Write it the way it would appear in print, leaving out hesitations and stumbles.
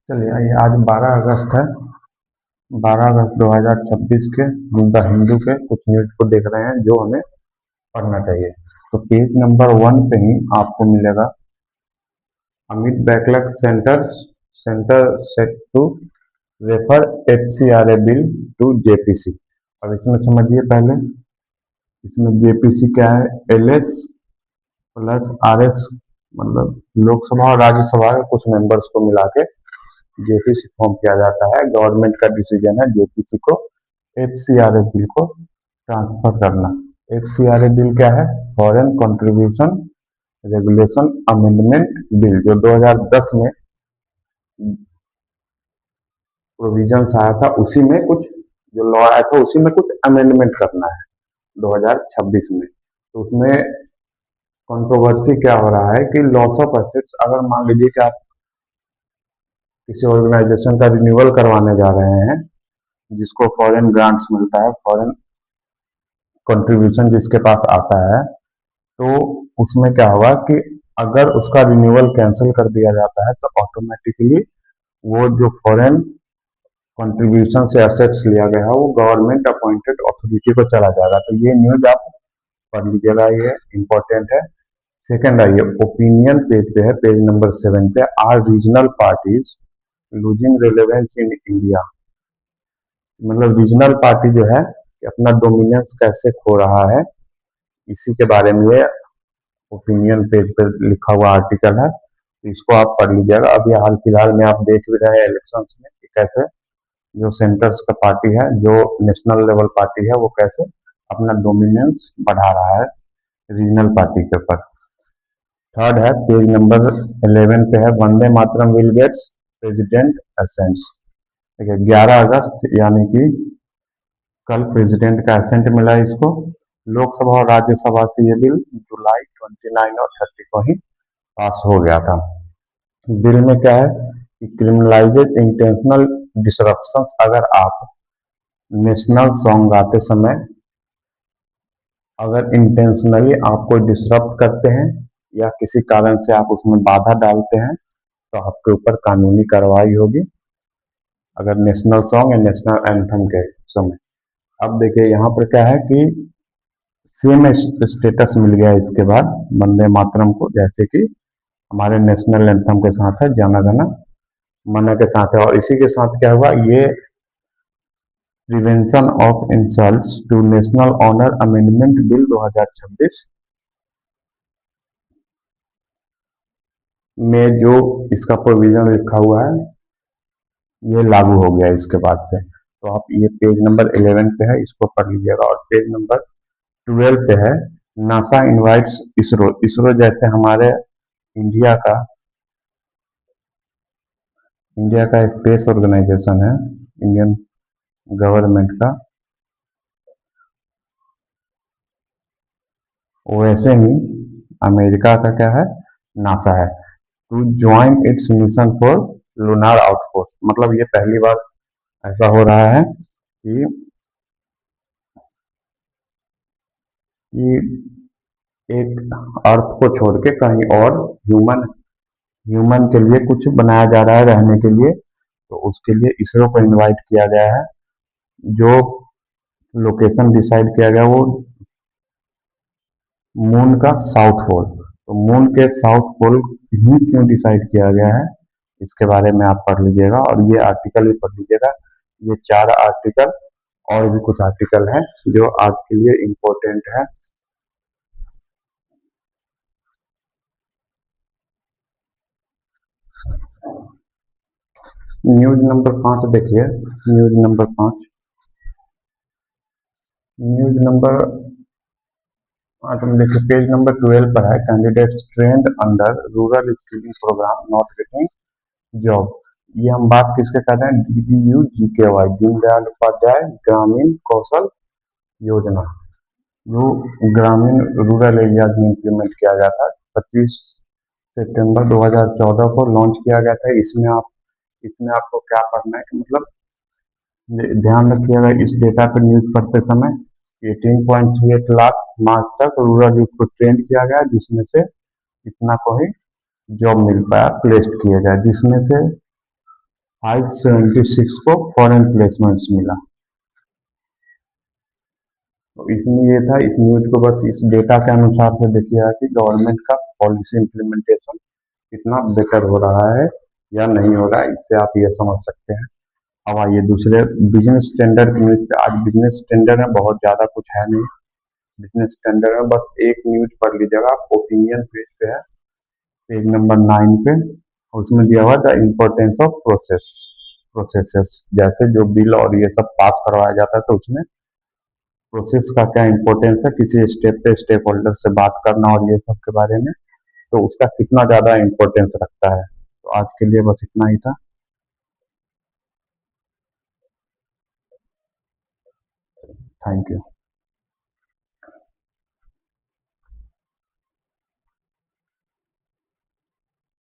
चलिए आइए, आज 12 अगस्त है। 12 अगस्त 2026 के हम द हिंदू के कुछ न्यूज को देख रहे हैं जो हमें पढ़ना चाहिए। तो पेज नंबर 1 पे ही आपको मिलेगा Amit backlog centre set to refer FCRA bill to JPC. अब इसमें समझिए पहले, इसमें जेपीसी क्या है? एलएस प्लस आरएस, मतलब लोकसभा और राज्यसभा के कुछ मेंबर्स को मिला के जेपीसी फॉर्म किया जाता है। गवर्नमेंट का डिसीजन है जेपीसी को एफसीआरए बिल को ट्रांसफर करना। एफसीआरए बिल क्या है? Foreign contribution regulation amendment bill, जो 2010 में प्रोविजन आया था, उसी में कुछ जो लॉ आया था उसी में कुछ अमेंडमेंट करना है 2026 में। तो उसमें कंट्रोवर्सी क्या हो रहा है कि लॉस ऑफ एसेट्स, अगर मान लीजिए कि आप किसी ऑर्गेनाइजेशन का रिन्यूअल करवाने जा रहे हैं जिसको फॉरेन ग्रांट्स मिलता है, फॉरेन कंट्रीब्यूशन जिसके पास आता है, तो उसमें क्या होगा कि अगर उसका रिन्यूअल कैंसिल कर दिया जाता है तो ऑटोमेटिकली वो जो फॉरेन कंट्रीब्यूशन से एसेट्स लिया गया है वो गवर्नमेंट अपॉइंटेड अथॉरिटी को चला जाएगा। तो ये न्यूज आप पढ़ लीजिएगा, ये इंपॉर्टेंट है। सेकंड आइए, ओपिनियन पेज पे है, पेज नंबर 7 पे, are regional parties losing relevance in India. मतलब रीजनल पार्टी जो है कि अपना डोमिनेंस कैसे खो रहा है, इसी के बारे में ये ओपिनियन पेज पर लिखा हुआ आर्टिकल है। तो इसको आप पढ़ लीजिएगा। अभी हाल फिलहाल में आप देख भी रहे हैं इलेक्शंस में कि कैसे जो सेंटर्स का पार्टी है, जो नेशनल लेवल पार्टी है, वो कैसे अपना डोमिनेंस बढ़ा रहा है रीजनल पार्टी के ऊपर। थर्ड है, पेज नंबर 11 पे है, Vande Mataram will gets president ascents. देखिए 11 अगस्त यानी कि कल प्रेसिडेंट का एसेंट मिला इसको। लोकसभा और राज्यसभा से ये बिल जुलाई 29 और 30 को ही पास हो गया था। बिल में क्या है कि क्रिमिनलाइजेज इंटेंशनल डिसरप्शन, अगर आप नेशनल सॉन्ग गाते समय अगर इंटेंशनली आप कोई डिसरप्ट करते हैं या किसी कारण से आप उसमें बाधा डालते हैं तो आपके ऊपर कानूनी कार्रवाई होगी, अगर नेशनल सॉन्ग या नेशनल एंथम के समय। अब देखिए यहाँ पर क्या है कि सेम स्टेटस मिल गया इसके बाद वंदे मातरम को, जैसे कि हमारे नेशनल एंथम के साथ है जन गण मन के साथ है। और इसी के साथ क्या हुआ, ये prevention of insults to national honour amendment bill 2026 में जो इसका प्रोविजन लिखा हुआ है ये लागू हो गया इसके बाद से। तो आप ये पेज नंबर 11 पे है, इसको पढ़ लीजिएगा। और पेज नंबर 12 पे है, नासा इनवाइट्स इसरो। इसरो जैसे हमारे इंडिया का इंडिया का स्पेस ऑर्गेनाइजेशन है, इंडियन गवर्नमेंट का, वैसे ही अमेरिका का क्या है, नासा है, to join its mission for lunar outpost. मतलब ये पहली बार ऐसा हो रहा है कि एक अर्थ को छोड़ के कहीं और ह्यूमन ह्यूमन के लिए कुछ बनाया जा रहा है रहने के लिए। तो उसके लिए इसरो को इनवाइट किया गया है। जो लोकेशन डिसाइड किया गया वो मून का साउथ पोल। तो मून के साउथ पोल ही क्यों डिसाइड किया गया है इसके बारे में आप पढ़ लीजिएगा, और ये आर्टिकल भी पढ़ लीजिएगा। ये 4 आर्टिकल और भी कुछ आर्टिकल हैं जो आज के लिए इम्पोर्टेंट है। न्यूज नंबर 5 देखिए, न्यूज नंबर 5, न्यूज नंबर 5 में देखिए पेज नंबर 12 पर है, candidates trained under rural skilling programme not getting job. ये हम बात किसके कर रहे हैं? डीबीयू जीकेवाई, दीनदयाल उपाध्याय ग्रामीण कौशल योजना, जो ग्रामीण रूरल एरियाज में इम्प्लीमेंट किया गया था। 25 सितंबर 2014 को लॉन्च किया गया था। इसमें आपको क्या करना है कि मतलब ध्यान रखिएगा इस डेटा पर न्यूज पढ़ते समय, 18.38 लाख मार्च तक रूरल यूथ को ट्रेंड किया गया, जिसमें से इतना को ही जॉब मिल पाया, प्लेस्ड किए गए, जिसमें से 576 को फॉरेन प्लेसमेंट्स मिला। तो इसमें ये था, इस न्यूज को बस इस डेटा के अनुसार से देखिए कि गवर्नमेंट का पॉलिसी इम्प्लीमेंटेशन कितना बेटर हो रहा है या नहीं हो रहा है, इससे आप ये समझ सकते हैं। अब आइए दूसरे बिजनेस टेंडर की न्यूज पे। आज बिजनेस टेंडर में बहुत ज़्यादा कुछ है नहीं। बिजनेस टेंडर में बस एक न्यूज पढ़ लीजिएगा, ओपिनियन पेज पे है, पेज नंबर 9 पे। उसमें दिया हुआ द इम्पोर्टेंस ऑफ प्रोसेसेस, जैसे जो बिल और ये सब पास करवाया जाता है तो उसमें प्रोसेस का क्या इम्पोर्टेंस है, किसी स्टेप पे स्टेक होल्डर से बात करना और ये सब के बारे में, तो उसका कितना ज़्यादा इम्पोर्टेंस रखता है। तो आज के लिए बस इतना ही था। Thank you.